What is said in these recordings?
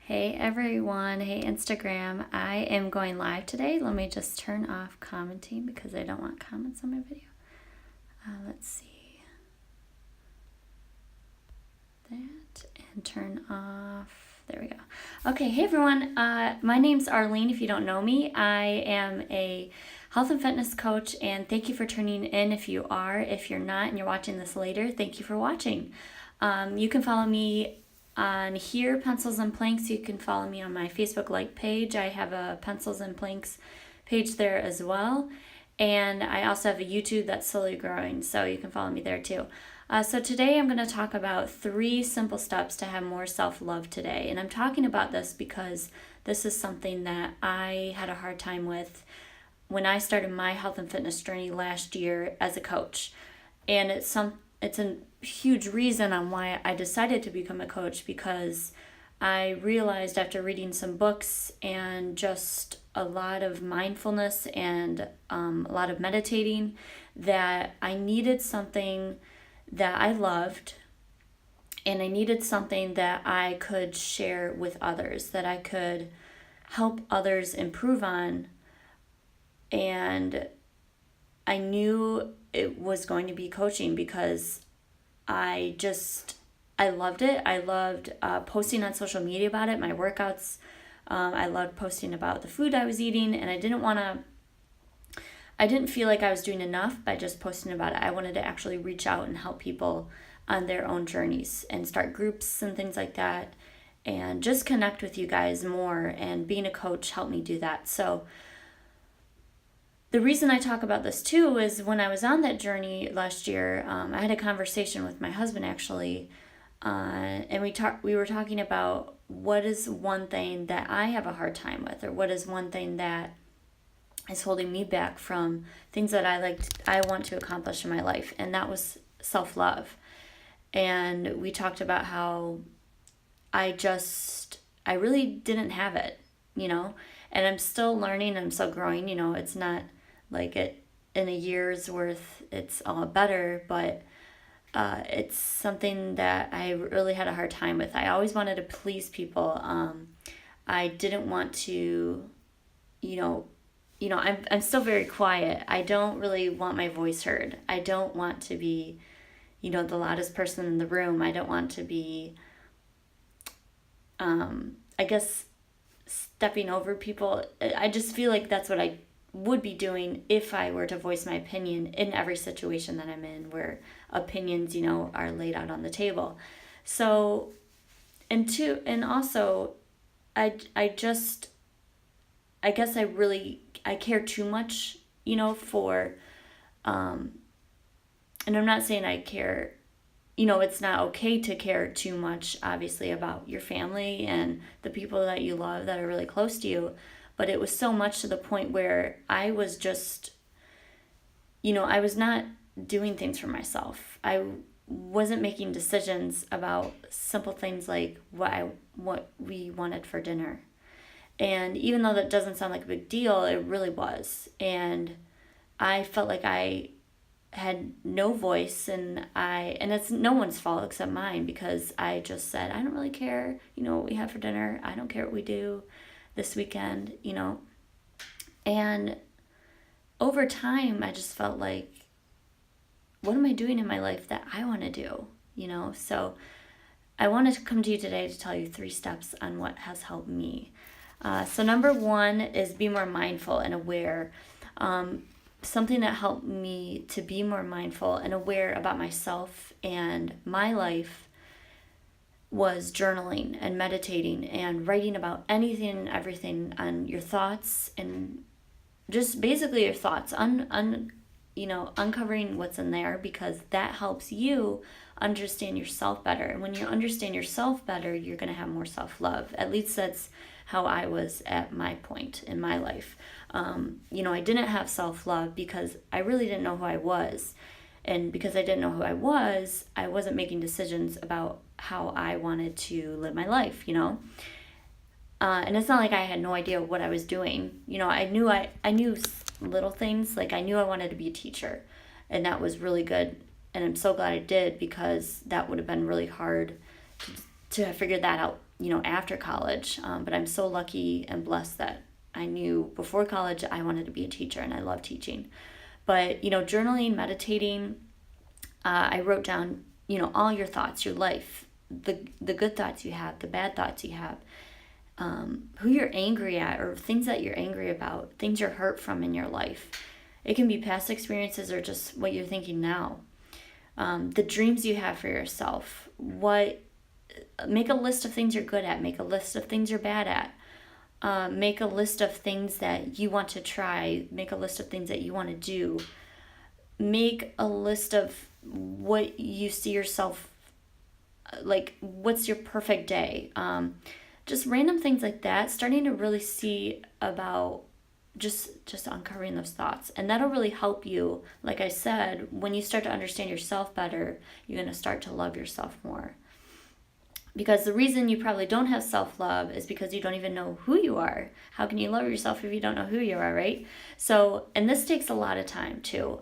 Hey everyone, hey Instagram. I am going live today. Let me just turn off commenting because I don't want comments on my video. Let's see that and turn off. There we go. Okay, hey everyone. My name's Arlene. If you don't know me, I am a health and fitness coach, and thank you for tuning in. If you are, if you're not, and you're watching this later, thank you for watching. You can follow me on here, Pencils and Planks. You can follow me on my Facebook like page. I have a Pencils and Planks page there as well. And I also have a YouTube that's slowly growing, so you can follow me there too. So today I'm going to talk about 3 simple steps to have more self-love today. And I'm talking about this because this is something that I had a hard time with when I started my health and fitness journey last year as a coach. And it's a huge reason on why I decided to become a coach, because I realized after reading some books and just a lot of mindfulness and a lot of meditating that I needed something that I loved, and I needed something that I could share with others, that I could help others improve on. And I knew it was going to be coaching because I loved it. I loved posting on social media about it, my workouts. I loved posting about the food I was eating, and I didn't feel like I was doing enough by just posting about it. I wanted to actually reach out and help people on their own journeys and start groups and things like that, and just connect with you guys more. And being a coach helped me do that. So the reason I talk about this too is when I was on that journey last year, I had a conversation with my husband actually, and we were talking about what is one thing that I have a hard time with, or what is one thing that is holding me back from things that I want to accomplish in my life, and that was self-love. And we talked about how I really didn't have it, and I'm still learning, I'm still growing, it's not like it in a year's worth it's all better, but it's something that I really had a hard time with. I always wanted to please people. I didn't want to, I'm still very quiet. I don't really want my voice heard. I don't want to be, the loudest person in the room. I don't want to be, I guess, stepping over people. I just feel like that's what I would be doing if I were to voice my opinion in every situation that I'm in, where opinions, are laid out on the table. So, and also, I guess I care too much, for, and I'm not saying I care, it's not okay to care too much, obviously, about your family and the people that you love that are really close to you. But it was so much to the point where I was just, I was not doing things for myself. I wasn't making decisions about simple things like what we wanted for dinner. And even though that doesn't sound like a big deal, it really was. And I felt like I had no voice, and it's no one's fault except mine, because I just said, I don't really care, what we have for dinner. I don't care what we do this weekend, and over time I just felt like, what am I doing in my life that I want to do, so I wanted to come to you today to tell you 3 steps on what has helped me. So number 1 is be more mindful and aware. Something that helped me to be more mindful and aware about myself and my life was journaling and meditating and writing about anything and everything on your thoughts, and just basically your thoughts, uncovering what's in there, because that helps you understand yourself better. And when you understand yourself better, you're going to have more self-love. At least that's how I was at my point in my life. I didn't have self-love because I really didn't know who I was. And because I didn't know who I wasn't making decisions about how I wanted to live my life, And it's not like I had no idea what I was doing. I knew little things, like I knew I wanted to be a teacher, and that was really good. And I'm so glad I did, because that would have been really hard to have figured that out, after college. But I'm so lucky and blessed that I knew before college I wanted to be a teacher, and I love teaching. But, journaling, meditating, I wrote down, all your thoughts, your life, the good thoughts you have, the bad thoughts you have, who you're angry at, or things that you're angry about, things you're hurt from in your life. It can be past experiences or just what you're thinking now. The dreams you have for yourself. Make a list of things you're good at. Make a list of things you're bad at. Make a list of things that you want to try. Make a list of things that you want to do. Make a list of what you see yourself, like, what's your perfect day. Just random things like that, starting to really see about just uncovering those thoughts. And that'll really help you. Like I said, when you start to understand yourself better, you're going to start to love yourself more. Because the reason you probably don't have self-love is because you don't even know who you are. How can you love yourself if you don't know who you are, right? So, and this takes a lot of time too.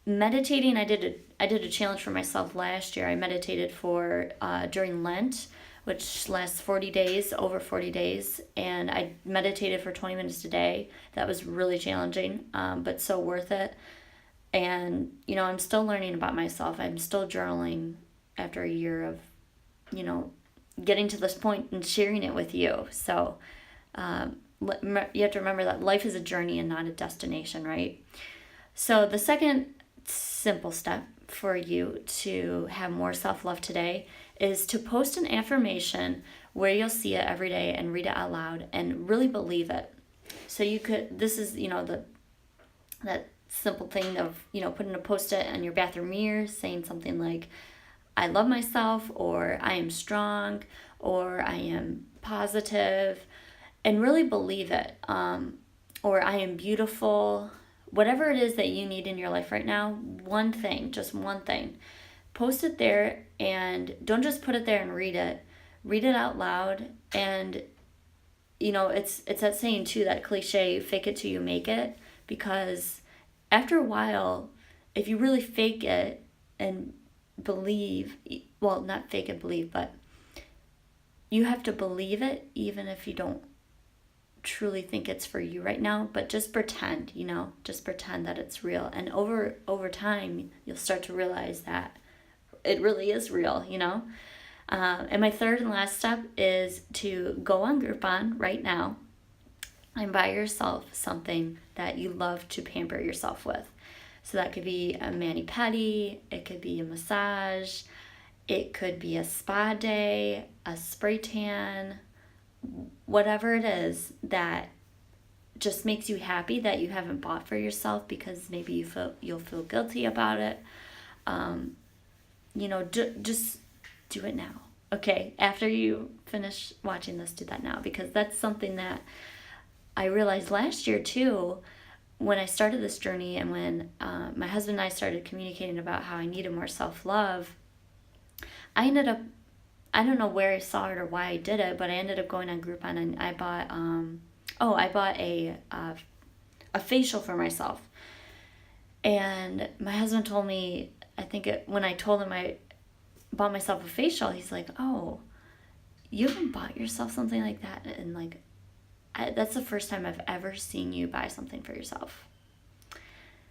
Meditating, I did a challenge for myself last year. I meditated for during Lent, which lasts 40 days, over 40 days. And I meditated for 20 minutes a day. That was really challenging, but so worth it. And, I'm still learning about myself. I'm still journaling after a year of, getting to this point and sharing it with you. So you have to remember that life is a journey and not a destination, right? So the second simple step for you to have more self-love today is to post an affirmation where you'll see it every day and read it out loud and really believe it. So this is, that simple thing of, putting a post-it on your bathroom mirror saying something like, I love myself, or I am strong, or I am positive, and really believe it. Or I am beautiful. Whatever it is that you need in your life right now, just one thing. Post it there, and don't just put it there and read it. Read it out loud. And, it's that saying too, that cliche, fake it till you make it. Because after a while, if you really fake it and believe, well, not fake it, believe, but you have to believe it even if you don't truly think it's for you right now. But just pretend, just pretend that it's real. And over time, you'll start to realize that it really is real, And my third and last step is to go on Groupon right now and buy yourself something that you love to pamper yourself with. So that could be a mani-pedi, it could be a massage, it could be a spa day, a spray tan, whatever it is that just makes you happy that you haven't bought for yourself because maybe you'll feel guilty about it. Just do it now. Okay, after you finish watching this, do that now, because that's something that I realized last year too. When I started this journey, and when my husband and I started communicating about how I needed more self-love, I ended up, I don't know where I saw it or why I did it, but I ended up going on Groupon, and I bought a facial for myself. And my husband told me, when I told him I bought myself a facial, he's like, "Oh, you haven't bought yourself something like that?" And like, that's the first time I've ever seen you buy something for yourself.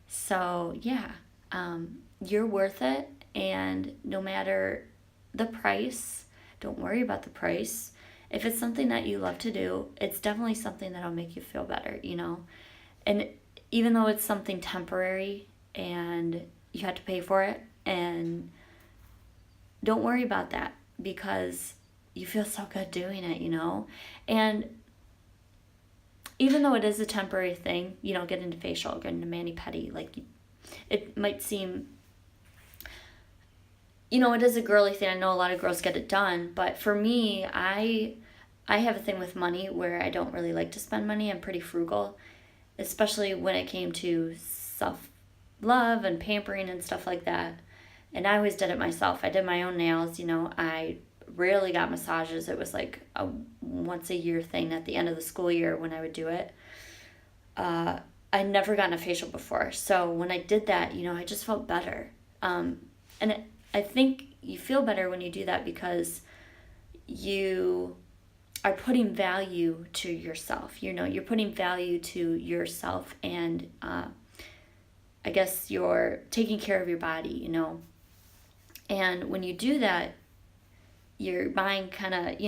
So yeah, you're worth it. And no matter the price, don't worry about the price. If it's something that you love to do, it's definitely something that'll make you feel better, And even though it's something temporary and you have to pay for it, and don't worry about that, because you feel so good doing it, And even though it is a temporary thing, get into facial, get into mani-pedi, like, it might seem, it is a girly thing. I know a lot of girls get it done, but for me, I have a thing with money where I don't really like to spend money. I'm pretty frugal, especially when it came to self-love and pampering and stuff like that. And I always did it myself. I did my own nails, I rarely got massages. It was like a once a year thing at the end of the school year when I would do it. I'd never gotten a facial before. So when I did that, I just felt better. I think you feel better when you do that because you are putting value to yourself. You're putting value to yourself, and I guess you're taking care of your body, And when you do that, your mind kind of,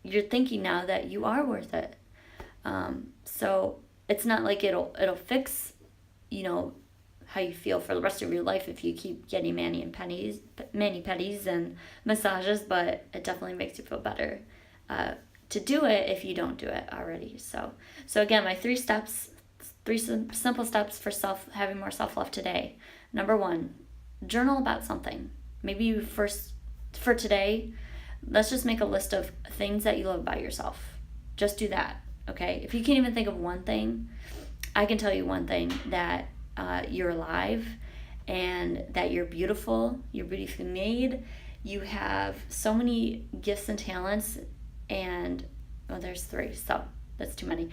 you're thinking now that you are worth it. So it's not like it'll fix, how you feel for the rest of your life if you keep getting mani-pedis and massages, but it definitely makes you feel better to do it if you don't do it already. So again, my three simple steps for having more self-love today. Number 1, journal about something. Maybe you first, for today, let's just make a list of things that you love about yourself. Just do that, okay? If you can't even think of one thing, I can tell you one thing, that you're alive, and that you're beautiful, you're beautifully made, you have so many gifts and talents, and, there's 3, so that's too many.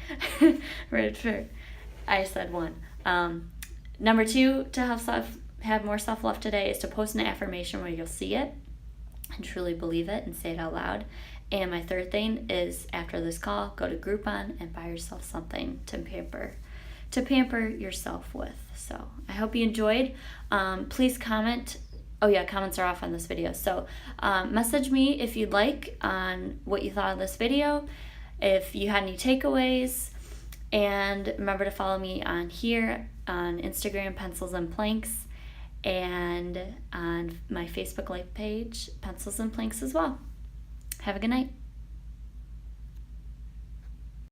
I said 1. Number 2, to have more self-love today, is to post an affirmation where you'll see it and truly believe it and say it out loud. And my 3rd thing is, after this call, go to Groupon and buy yourself something to pamper yourself with. So I hope you enjoyed. Please comment. Oh yeah, comments are off on this video. So message me if you'd like on what you thought of this video, if you had any takeaways, and remember to follow me on Instagram, Pencils and Planks, and on my Facebook like page, Pencils and Planks as well. Have a good night.